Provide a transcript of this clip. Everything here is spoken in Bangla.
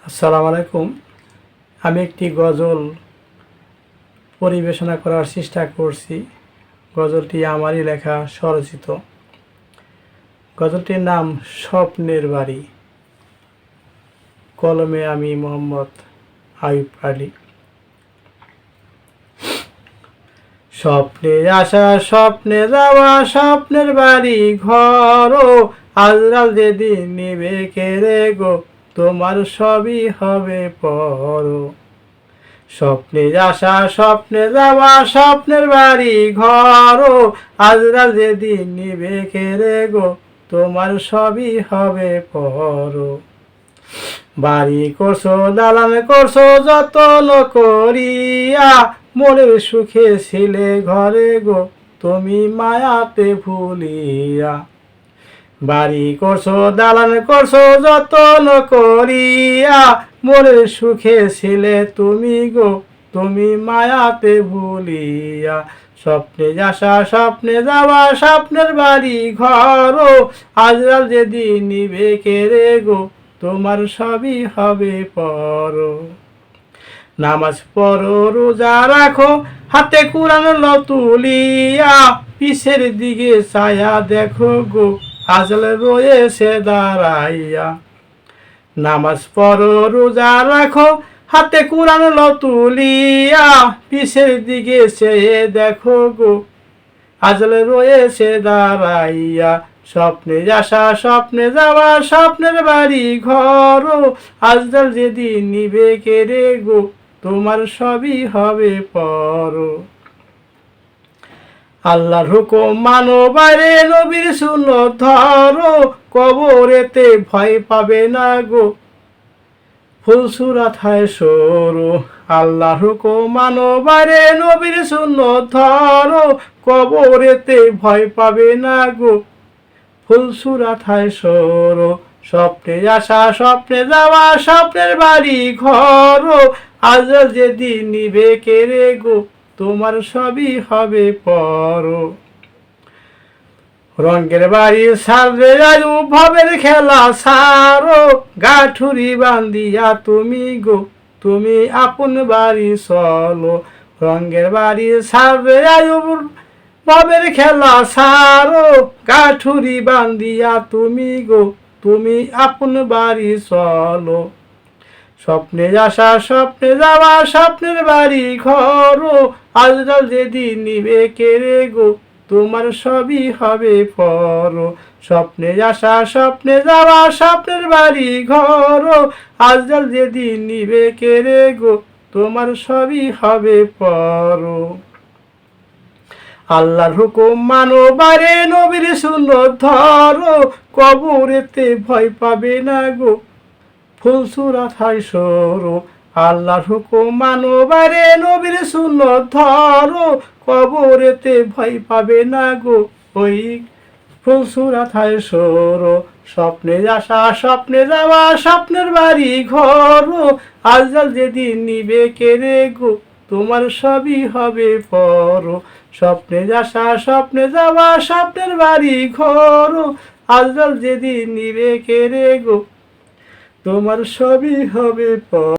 আসসালামু আলাইকুম। আমি একটি গজল পরিবেশনা করার চেষ্টা করছি। গজলটি আমারই লেখা, স্বরচিত। গজলটির নাম স্বপ্নের বাড়ি। কলমে আমি মোহাম্মদ আইয়ুব আলী। স্বপ্নে আসা, স্বপ্নে যাওয়া, স্বপ্নের বাড়ি ঘর, আজরাল যেদিন নিবে কেড়ে গো, তোমার সবই হবে পর। স্বপ্নে আসা, স্বপ্নে যাওয়া, স্বপ্নের বাড়ি ঘর, আজরাল যেদিন নিবে কেড়ে গো, তোমার সবই হবে পর। বাড়ি করছো, দালান করছো যত্ন করিয়া, মনের সুখে ছিলে ঘরে গো, তুমি মায়াতে ভুলিয়া। বাড়ি করছো, দালান করছো যত্ন করিয়া, মনের সুখে ছিলে তুমি গো, তুমি মায়াতে ভুলিয়া। স্বপ্নে আসা, স্বপ্নে যাওয়া, স্বপ্নের বাড়ি ঘর, আজরাল যেদিন নিবে কেড়ে গো, তোমার সবই হবে পর। নামাজ পড়ো, রোজা রাখো, হাতে কুরআন লও তুলিয়া, পিছের দিকে ছায়া দেখো গো, আজরাল রয়েছে দাঁড়াইয়া। নামাজ পড়ো, রোজা রাখো, হাতে কুরআন লও তুলিয়া, পিছের দিকে চেয়ে দেখো গো, আজরাল রয়েছে দাঁড়াইয়া। স্বপ্নে আসা, স্বপ্নে যাওয়া, স্বপ্নের বাড়ি ঘর, আজরাল যেদিন নিবে কেড়ে গো, তোমার সবই হবে পর। আল্লাহর হুকুম মানো বাইরে, নবীর সুন্নত ধরো, কবরেতে ভয় পাবে না গো, ফুলসুরাত হয় সরো। আল্লাহর হুকুম মানো বাইরে, নবীর সুন্নত ধরো, কবরেতে ভয় পাবে না গো, ফুলসুরাত হয় সরো। স্বপ্নে আসা, স্বপ্নে যাওয়া, স্বপ্নের বাড়ি ঘর, আজরাল যেদিন নিবে কেড়ে গো, তোমার সবই হবে পর। রঙের বাড়ি সারবে আয়ু, ভবের খেলা সারো, গাঠুরি বান্দিয়া তুমি গো, তুমি আপন বাড়ি চলো। রঙের বাড়ি সারবে আয়ু, ভবের খেলা সারো, গাঠুরি বান্দিয়া তুমি গো, তুমি আপন বাড়ি চলো। স্বপ্নে আসা, স্বপ্নে যাওয়া, স্বপ্নের বাড়ি ঘর, আজরাল যেদিন নিবে কেড়ে গো, তোমার সবই হবে পর। স্বপ্নে আসা, স্বপ্নে যাওয়া, স্বপ্নের বাড়ি ঘর, আজরাল যেদিন নিবে কেড়ে গো, তোমার সবই হবে পর। আল্লাহর হুকুম মানো বাইরে, নবীর সুন্নত ধরো, কবরেতে ভয় পাবে না গো, ফুলসুরাত হয় সরো। আল্লাহর হুকুম মানো বাইরে, নবীর সুন্নত ধরো, কবরেতে ভয় পাবে না গো, ওই ফুলসুরাত হয় সরো। স্বপ্নে আসা, স্বপ্নে যাওয়া, স্বপ্নের বাড়ি ঘর, আজরাল যেদিন নিবে কেড়ে গো, তোমার সবই হবে পর। স্বপ্নে আসা, স্বপ্নে যাওয়া, স্বপ্নের বাড়ি ঘর, আজরাল যেদিন নিবে কেড়ে গো, তোমার সবই হবে পর।